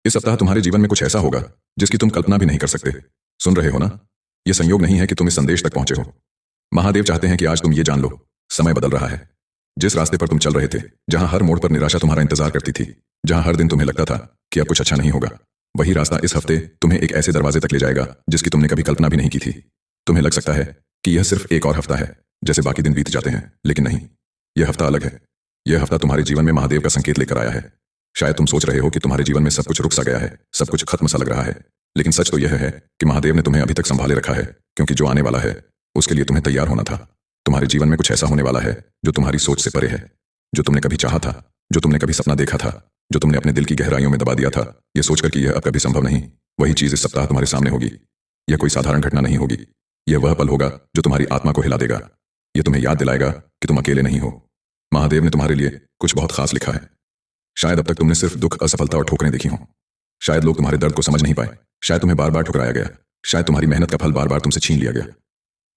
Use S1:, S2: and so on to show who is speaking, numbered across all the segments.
S1: इस सप्ताह तुम्हारे जीवन में कुछ ऐसा होगा जिसकी तुम कल्पना भी नहीं कर सकते। सुन रहे हो ना? यह संयोग नहीं है कि तुम इस संदेश तक पहुंचे हो। महादेव चाहते हैं कि आज तुम ये जान लो, समय बदल रहा है। जिस रास्ते पर तुम चल रहे थे, जहां हर मोड़ पर निराशा तुम्हारा इंतजार करती थी, जहां हर दिन तुम्हें लगता था कि अब कुछ अच्छा नहीं होगा, वही रास्ता इस हफ्ते तुम्हें एक ऐसे दरवाजे तक ले जाएगा जिसकी तुमने कभी कल्पना भी नहीं की थी। तुम्हें लग सकता है कि यह सिर्फ एक और हफ्ता है, जैसे बाकी दिन बीत जाते हैं, लेकिन नहीं, यह हफ्ता अलग है। यह हफ्ता तुम्हारे जीवन में महादेव का संकेत लेकर आया है। शायद तुम सोच रहे हो कि तुम्हारे जीवन में सब कुछ रुक सा गया है, सब कुछ खत्म सा लग रहा है, लेकिन सच तो यह है कि महादेव ने तुम्हें अभी तक संभाले रखा है, क्योंकि जो आने वाला है उसके लिए तुम्हें तैयार होना था। तुम्हारे जीवन में कुछ ऐसा होने वाला है जो तुम्हारी सोच से परे है, जो तुमने कभी चाहा था, जो तुमने कभी सपना देखा था, जो तुमने अपने दिल की गहराइयों में दबा दिया था, यह सोचकर कि यह अब कभी संभव नहीं। वही चीज इस सप्ताह तुम्हारे सामने होगी। यह कोई साधारण घटना नहीं होगी। यह वह पल होगा जो तुम्हारी आत्मा को हिला देगा। यह तुम्हें याद दिलाएगा कि तुम अकेले नहीं हो। महादेव ने तुम्हारे लिए कुछ बहुत खास लिखा है। शायद अब तक तुमने सिर्फ दुख, असफलता और ठोकरें देखी हों। शायद लोग तुम्हारे दर्द को समझ नहीं पाए। शायद तुम्हें बार बार ठुकराया गया। शायद तुम्हारी मेहनत का फल बार बार तुमसे छीन लिया गया।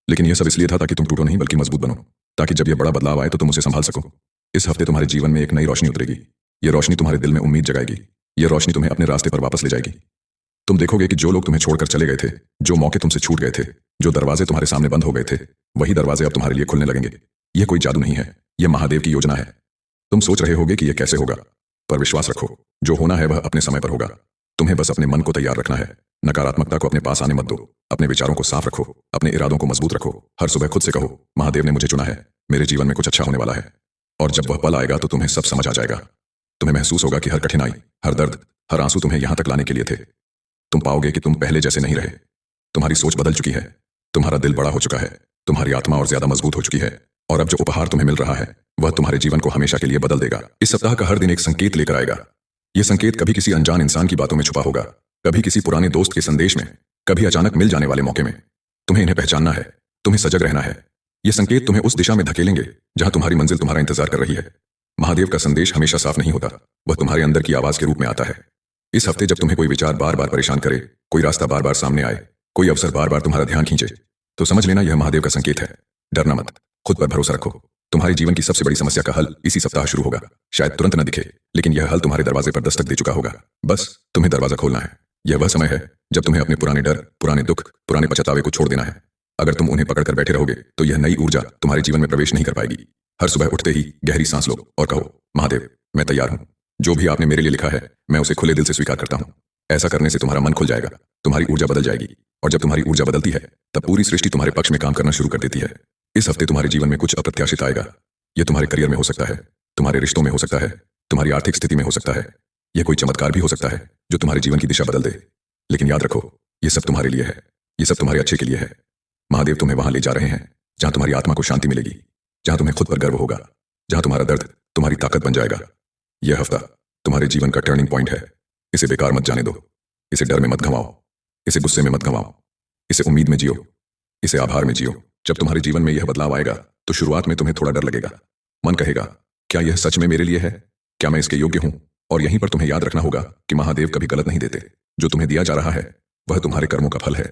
S1: लेकिन यह सब इसलिए था ताकि तुम टूटो नहीं, बल्कि मजबूत बनो, ताकि जब यह बड़ा बदलाव आए तो तुम उसे संभाल सको। इस हफ्ते तुम्हारे जीवन में एक नई रोशनी उतरेगी। यह रोशनी तुम्हारे दिल में उम्मीद जगाएगी। यह रोशनी तुम्हें अपने रास्ते पर वापस ले जाएगी। तुम देखोगे कि जो लोग तुम्हें छोड़कर चले गए थे, जो मौके तुमसे छूट गए थे, जो दरवाजे तुम्हारे सामने बंद हो गए थे, वही दरवाजे अब तुम्हारे लिए खुलने लगेंगे। यह कोई जादू नहीं है, यह महादेव की योजना है। तुम सोच रहे होगे कि यह कैसे होगा, पर विश्वास रखो, जो होना है वह अपने समय पर होगा। तुम्हें बस अपने मन को तैयार रखना है। नकारात्मकता को अपने पास आने मत दो। अपने विचारों को साफ रखो, अपने इरादों को मजबूत रखो। हर सुबह खुद से कहो, महादेव ने मुझे चुना है, मेरे जीवन में कुछ अच्छा होने वाला है। और जब वह पल आएगा तो तुम्हें सब समझ आ जाएगा। तुम्हें महसूस होगा कि हर कठिनाई, हर दर्द, हर आंसू तुम्हें यहां तक लाने के लिए थे। तुम पाओगे कि तुम पहले जैसे नहीं रहे। तुम्हारी सोच बदल चुकी है। तुम्हारा दिल बड़ा हो चुका है। तुम्हारी आत्मा और ज्यादा मजबूत हो चुकी है। और अब जो उपहार तुम्हें मिल रहा है वह तुम्हारे जीवन को हमेशा के लिए बदल देगा। इस सप्ताह का हर दिन एक संकेत लेकर आएगा। यह संकेत कभी किसी अनजान इंसान की बातों में छुपा होगा, कभी किसी पुराने दोस्त के संदेश में, कभी अचानक मिल जाने वाले मौके में। तुम्हें इन्हें पहचानना है, तुम्हें सजग रहना है। ये संकेत तुम्हें उस दिशा में धकेलेंगे जहां तुम्हारी मंजिल तुम्हारा इंतजार कर रही है। महादेव का संदेश हमेशा साफ नहीं होता, वह तुम्हारे अंदर की आवाज के रूप में आता है। इस हफ्ते जब तुम्हें कोई विचार बार बार परेशान करे, कोई रास्ता बार बार सामने आए, कोई अवसर बार बार तुम्हारा ध्यान खींचे, तो समझ लेना यह महादेव का संकेत है। डरना मत, खुद पर भरोसा रखो। तुम्हारे जीवन की सबसे बड़ी समस्या का हल इसी सप्ताह शुरू होगा। शायद तुरंत न दिखे, लेकिन यह हल तुम्हारे दरवाजे पर दस्तक दे चुका होगा। बस तुम्हें दरवाजा खोलना है। यह वह समय है जब तुम्हें अपने पुराने डर, पुराने दुख, पुराने पछतावे को छोड़ देना है। अगर तुम उन्हें पकड़कर बैठे रहोगे तो यह नई ऊर्जा तुम्हारे जीवन में प्रवेश नहीं कर पाएगी। हर सुबह उठते ही गहरी सांस लो और कहो, महादेव, मैं तैयार हूं। जो भी आपने मेरे लिए लिखा है मैं उसे खुले दिल से स्वीकार करता हूं। ऐसा करने से तुम्हारा मन खुल जाएगा, तुम्हारी ऊर्जा बदल जाएगी। और जब तुम्हारी ऊर्जा बदलती है तब पूरी सृष्टि तुम्हारे पक्ष में काम करना शुरू कर देती है। इस हफ्ते तुम्हारे जीवन में कुछ अप्रत्याशित आएगा। यह तुम्हारे करियर में हो सकता है, तुम्हारे रिश्तों में हो सकता है, तुम्हारी आर्थिक स्थिति में हो सकता है। यह कोई चमत्कार भी हो सकता है जो तुम्हारे जीवन की दिशा बदल दे। लेकिन याद रखो, यह सब तुम्हारे लिए है, यह सब तुम्हारे अच्छे के लिए है। महादेव तुम्हें वहां ले जा रहे हैं जहां तुम्हारी आत्मा को शांति मिलेगी, जहां तुम्हें खुद पर गर्व होगा, जहां तुम्हारा दर्द तुम्हारी ताकत बन जाएगा। यह हफ्ता तुम्हारे जीवन का टर्निंग पॉइंट है। इसे बेकार मत जाने दो। इसे डर में मत गंवाओ, इसे गुस्से में मत गंवाओ, इसे उम्मीद में जियो, इसे आभार में जियो। जब तुम्हारे जीवन में यह बदलाव आएगा तो शुरुआत में तुम्हें थोड़ा डर लगेगा। मन कहेगा, क्या यह सच में मेरे लिए है? क्या मैं इसके योग्य हूं? और यहीं पर तुम्हें याद रखना होगा कि महादेव कभी गलत नहीं देते। जो तुम्हें दिया जा रहा है वह तुम्हारे कर्मों का फल है।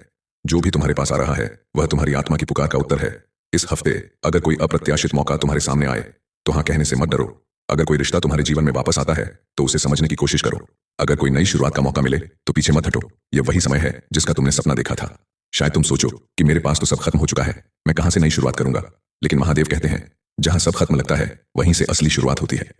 S1: जो भी तुम्हारे पास आ रहा है वह तुम्हारी आत्मा की पुकार का उत्तर है। इस हफ्ते अगर कोई अप्रत्याशित मौका तुम्हारे सामने आए तो हाँ कहने से मत डरो। अगर कोई रिश्ता तुम्हारे जीवन में वापस आता है तो उसे समझने की कोशिश करो। अगर कोई नई शुरुआत का मौका मिले तो पीछे मत हटो। यह वही समय है जिसका तुमने सपना देखा था। शायद तुम सोचो कि मेरे पास तो सब खत्म हो चुका है, मैं कहां से नई शुरुआत करूंगा। लेकिन महादेव कहते हैं, जहां सब खत्म लगता है वहीं से असली शुरुआत होती है।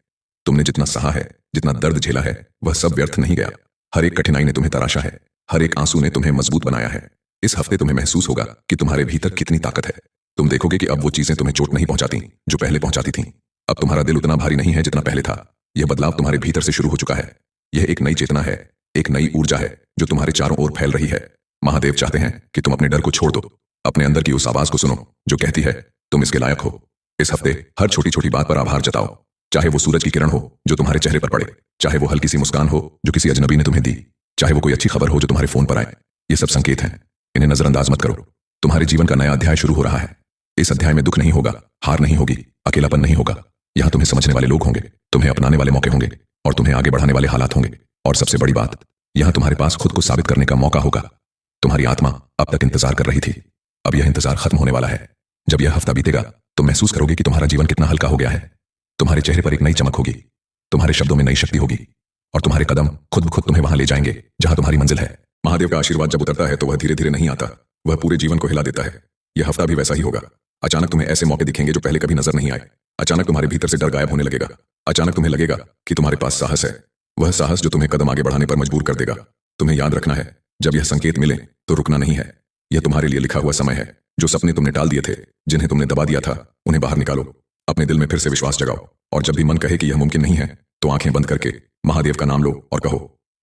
S1: तुमने जितना सहा है, जितना दर्द झेला है, वह सब व्यर्थ नहीं गया। हर एक कठिनाई ने तुम्हें तराशा है, हर एक आंसू ने तुम्हें मजबूत बनाया है। इस हफ्ते तुम्हें महसूस होगा कि तुम्हारे भीतर कितनी ताकत है। तुम देखोगे कि अब वो चीजें तुम्हें चोट नहीं पहुंचाती जो पहले पहुंचाती थीं। अब तुम्हारा दिल उतना भारी नहीं है जितना पहले था। यह बदलाव तुम्हारे भीतर से शुरू हो चुका है। यह एक नई चेतना है, एक नई ऊर्जा है जो तुम्हारे चारों ओर फैल रही है। महादेव चाहते हैं कि तुम अपने डर को छोड़ दो, अपने अंदर की उस आवाज को सुनो जो कहती है तुम इसके लायक हो। इस हफ्ते हर छोटी छोटी बात पर आभार जताओ। चाहे वो सूरज की किरण हो जो तुम्हारे चेहरे पर पड़े, चाहे वो हल्की सी मुस्कान हो जो किसी अजनबी ने तुम्हें दी, चाहे वो कोई अच्छी खबर हो जो तुम्हारे फोन पर आए। ये सब संकेत हैं, इन्हें नजरअंदाज मत करो। तुम्हारे जीवन का नया अध्याय शुरू हो रहा है। इस अध्याय में दुख नहीं होगा, हार नहीं होगी, अकेलापन नहीं होगा। यहाँ तुम्हें समझने वाले लोग होंगे, तुम्हें अपनाने वाले मौके होंगे और तुम्हें आगे बढ़ाने वाले हालात होंगे। और सबसे बड़ी बात, यहाँ तुम्हारे पास खुद को साबित करने का मौका होगा। तुम्हारी आत्मा अब तक इंतजार कर रही थी, अब यह इंतजार खत्म होने वाला है। जब यह हफ्ता बीतेगा तो महसूस करोगे कि तुम्हारा जीवन कितना हल्का हो गया है। तुम्हारे चेहरे पर एक नई चमक होगी, तुम्हारे शब्दों में नई शक्ति होगी और तुम्हारे कदम खुद ब खुद तुम्हें वहां ले जाएंगे जहां तुम्हारी मंजिल है। महादेव का आशीर्वाद जब उतरता है तो वह धीरे धीरे नहीं आता, वह पूरे जीवन को हिला देता है। यह हफ्ता भी वैसा ही होगा। अचानक तुम्हें ऐसे मौके दिखेंगे जो पहले कभी नजर नहीं आए। अचानक तुम्हारे भीतर से डर गायब होने लगेगा। अचानक तुम्हें लगेगा कि तुम्हारे पास साहस है, वह साहस जो तुम्हें कदम आगे बढ़ाने पर मजबूर कर देगा। तुम्हें याद रखना है, जब यह संकेत मिले तो रुकना नहीं है। यह तुम्हारे लिए लिखा हुआ समय है। जो सपने तुमने टाल दिए थे, जिन्हें तुमने दबा दिया था, उन्हें बाहर निकालो। अपने दिल में फिर से विश्वास जगाओ और जब भी मन कहे कि यह मुमकिन नहीं है तो आंखें बंद करके महादेव का नाम लो और कहो,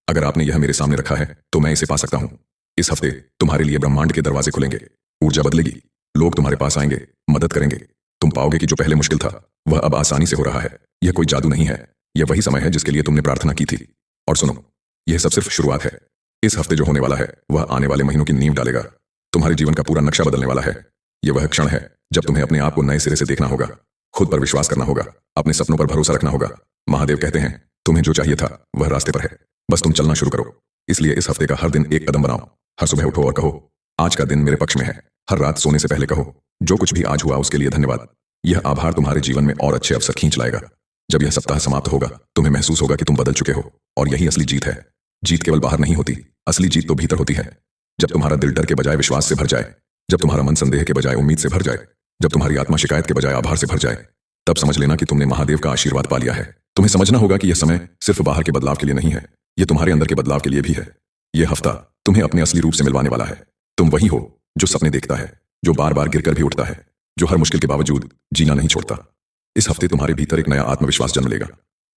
S1: अगर आपने यह मेरे सामने रखा है तो मैं इसे पा सकता हूं। इस हफ्ते तुम्हारे लिए ब्रह्मांड के दरवाजे खुलेंगे, ऊर्जा बदलेगी, लोग तुम्हारे पास आएंगे, मदद करेंगे। तुम पाओगे कि जो पहले मुश्किल था वह अब आसानी से हो रहा है। यह कोई जादू नहीं है, यह वही समय है जिसके लिए तुमने प्रार्थना की थी। और सुनो, यह सब सिर्फ शुरुआत है। इस हफ्ते जो होने वाला है वह आने वाले महीनों की नींव डालेगा। तुम्हारे जीवन का पूरा नक्शा बदलने वाला है। यह वह क्षण है जब तुम्हें अपने आप को नए सिरे से देखना होगा, खुद पर विश्वास करना होगा, अपने सपनों पर भरोसा रखना होगा। महादेव कहते हैं तुम्हें जो चाहिए था वह रास्ते पर है, बस तुम चलना शुरू करो। इसलिए इस हफ्ते का हर दिन एक कदम बनाओ। हर सुबह उठो और कहो, आज का दिन मेरे पक्ष में है। हर रात सोने से पहले कहो, जो कुछ भी आज हुआ उसके लिए धन्यवाद। यह आभार तुम्हारे जीवन में और अच्छे अवसर खींच लाएगा। जब यह सप्ताह समाप्त होगा तुम्हें महसूस होगा कि तुम बदल चुके हो और यही असली जीत है। जीत केवल बाहर नहीं होती, असली जीत तो भीतर होती है। जब तुम्हारा दिल डर के बजाय विश्वास से भर जाए, जब तुम्हारा मन संदेह के बजाय उम्मीद से भर जाए, जब तुम्हारी आत्मा शिकायत के बजाय आभार से भर जाए, तब समझ लेना कि तुमने महादेव का आशीर्वाद पा लिया है। तुम्हें समझना होगा कि यह समय सिर्फ बाहर के बदलाव के लिए नहीं है, यह तुम्हारे अंदर के बदलाव के लिए भी है। यह हफ्ता तुम्हें अपने असली रूप से मिलवाने वाला है। तुम वही हो जो सपने देखता है, जो बार बार गिरकर भी उठता है, जो हर मुश्किल के बावजूद जीना नहीं छोड़ता। इस हफ्ते तुम्हारे भीतर एक नया आत्मविश्वास जन्म लेगा।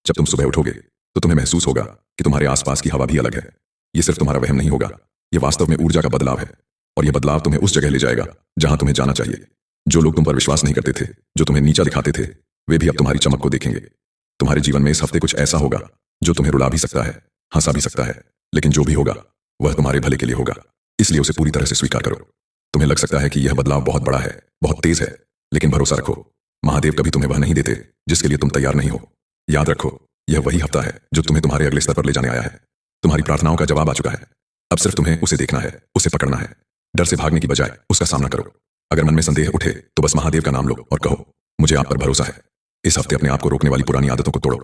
S1: जब तुम सुबह उठोगे तो तुम्हें महसूस होगा कि तुम्हारे आसपास की हवा भी अलग है। यह सिर्फ तुम्हारा वहम नहीं होगा, यह वास्तव में ऊर्जा का बदलाव है। और यह बदलाव तुम्हें उस जगह ले जाएगा जहां तुम्हें जाना चाहिए। जो लोग तुम पर विश्वास नहीं करते थे, जो तुम्हें नीचा दिखाते थे, वे भी अब तुम्हारी चमक को देखेंगे। तुम्हारे जीवन में इस हफ्ते कुछ ऐसा होगा जो तुम्हें रुला भी सकता है, हंसा भी सकता है, लेकिन जो भी होगा वह तुम्हारे भले के लिए होगा। इसलिए उसे पूरी तरह से स्वीकार करो। तुम्हें लग सकता है कि यह बदलाव बहुत बड़ा है, बहुत तेज है, लेकिन भरोसा रखो, महादेव कभी तुम्हें वह नहीं देते जिसके लिए तुम तैयार नहीं हो। याद रखो, यह वही हफ्ता है जो तुम्हें तुम्हारे अगले स्तर पर ले जाने आया है। तुम्हारी प्रार्थनाओं का जवाब आ चुका है। अब सिर्फ तुम्हें उसे देखना है, उसे पकड़ना है। डर से भागने की बजाय उसका सामना करो। अगर मन में संदेह उठे तो बस महादेव का नाम लो और कहो, मुझे आप पर भरोसा है। इस हफ्ते अपने आप को रोकने वाली पुरानी आदतों को तोड़ो।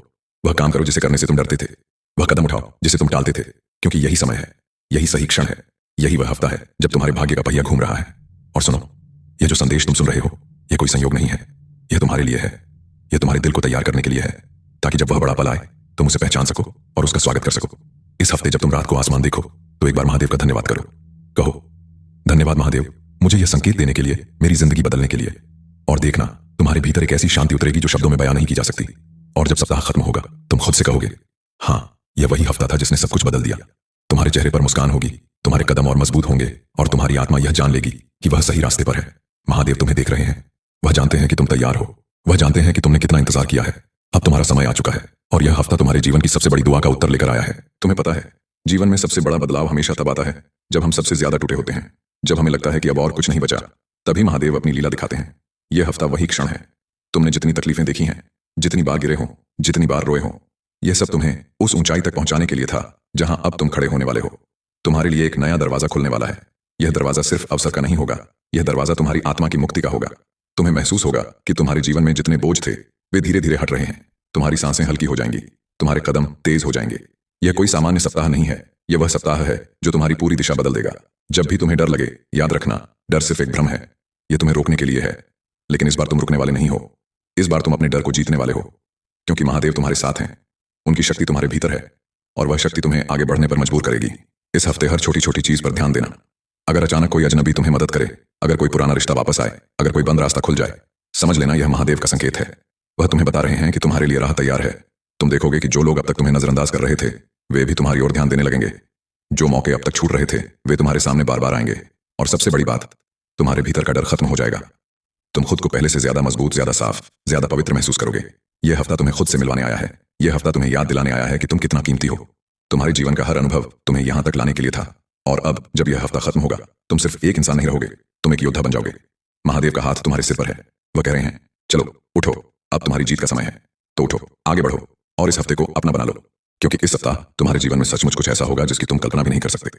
S1: वह काम करो जिसे करने से तुम डरते थे, वह कदम उठाओ जिसे तुम टालते थे, क्योंकि यही समय है, यही सही क्षण है, यही वह हफ्ता है जब तुम्हारे भाग्य का पहिया घूम रहा है। और सुनो, यह जो संदेश तुम सुन रहे हो यह कोई संयोग नहीं है, यह तुम्हारे लिए है। यह तुम्हारे दिल को तैयार करने के लिए है, ताकि जब वह बड़ा पल आए तुम उसे पहचान सको और उसका स्वागत कर सको। इस हफ्ते जब तुम रात को आसमान देखो तो एक बार महादेव का धन्यवाद करो। कहो, धन्यवाद महादेव, मुझे यह संकेत देने के लिए, मेरी जिंदगी बदलने के लिए। और देखना, तुम्हारे भीतर एक ऐसी शांति उतरेगी जो शब्दों में बयां नहीं की जा सकती। और जब सप्ताह खत्म होगा तुम खुद से कहोगे, हाँ, यह वही हफ्ता था जिसने सब कुछ बदल दिया। तुम्हारे चेहरे पर मुस्कान होगी, तुम्हारे कदम और मजबूत होंगे और तुम्हारी आत्मा यह जान लेगी कि वह सही रास्ते पर है। महादेव तुम्हें देख रहे हैं, वह जानते हैं कि तुम तैयार हो, वह जानते हैं कि तुमने कितना इंतजार किया है। अब तुम्हारा समय आ चुका है और यह हफ्ता तुम्हारे जीवन की सबसे बड़ी दुआ का उत्तर लेकर आया है। तुम्हें पता है, जीवन में सबसे बड़ा बदलाव हमेशा तब आता है जब हम सबसे ज्यादा टूटे होते हैं, जब हमें लगता है कि अब और कुछ नहीं बचा, तभी महादेव अपनी लीला दिखाते हैं। यह हफ्ता वही क्षण है। तुमने जितनी तकलीफें देखी हैं, जितनी बार गिरे हो, जितनी बार रोए हो, यह सब तुम्हें उस ऊंचाई तक पहुंचाने के लिए था जहां अब तुम खड़े होने वाले हो। तुम्हारे लिए एक नया दरवाजा खुलने वाला है। यह दरवाजा सिर्फ अवसर का नहीं होगा, यह दरवाजा तुम्हारी आत्मा की मुक्ति का होगा। तुम्हें महसूस होगा कि तुम्हारे जीवन में जितने बोझ थे वे धीरे धीरे हट रहे हैं। तुम्हारी सांसें हल्की हो जाएंगी, तुम्हारे कदम तेज हो जाएंगे। यह कोई सामान्य सप्ताह नहीं है, यह वह सप्ताह है जो तुम्हारी पूरी दिशा बदल देगा। जब भी तुम्हें डर लगे, याद रखना, डर सिर्फ एक भ्रम है। यह तुम्हें रोकने के लिए है, लेकिन इस बार तुम रुकने वाले नहीं हो। इस बार तुम अपने डर को जीतने वाले हो, क्योंकि महादेव तुम्हारे साथ हैं। उनकी शक्ति तुम्हारे भीतर है और वह शक्ति तुम्हें आगे बढ़ने पर मजबूर करेगी। इस हफ्ते हर छोटी छोटी चीज पर ध्यान देना। अगर अचानक कोई अजनबी तुम्हें मदद करे, अगर कोई पुराना रिश्ता वापस आए, अगर कोई बंद रास्ता खुल जाए, समझ लेना यह महादेव का संकेत है। वह तुम्हें बता रहे हैं कि तुम्हारे लिए राह तैयार है। तुम देखोगे कि जो लोग अब तक तुम्हें नजरअंदाज कर रहे थे वे भी तुम्हारी ओर ध्यान देने लगेंगे। जो मौके अब तक छूट रहे थे वे तुम्हारे सामने बार बार आएंगे। और सबसे बड़ी बात, तुम्हारे भीतर का डर खत्म हो जाएगा। तुम खुद को पहले से ज्यादा मजबूत, ज्यादा साफ, ज्यादा पवित्र महसूस करोगे। यह हफ्ता तुम्हें खुद से मिलवाने आया है। यह हफ्ता तुम्हें याद दिलाने आया है कि तुम कितना कीमती हो। तुम्हारे जीवन का हर अनुभव तुम्हें यहां तक लाने के लिए था। और अब जब यह हफ्ता खत्म होगा तुम सिर्फ एक इंसान नहीं रहोगे, तुम एक योद्धा बन जाओगे। महादेव का हाथ तुम्हारे सिर पर है। वह कह रहे हैं, चलो उठो, अब तुम्हारी जीत का समय है। तो उठो, आगे बढ़ो और इस हफ्ते को अपना बना लो, क्योंकि इस सप्ताह तुम्हारे जीवन में सचमुच कुछ ऐसा होगा जिसकी तुम कल्पना भी नहीं कर सकते।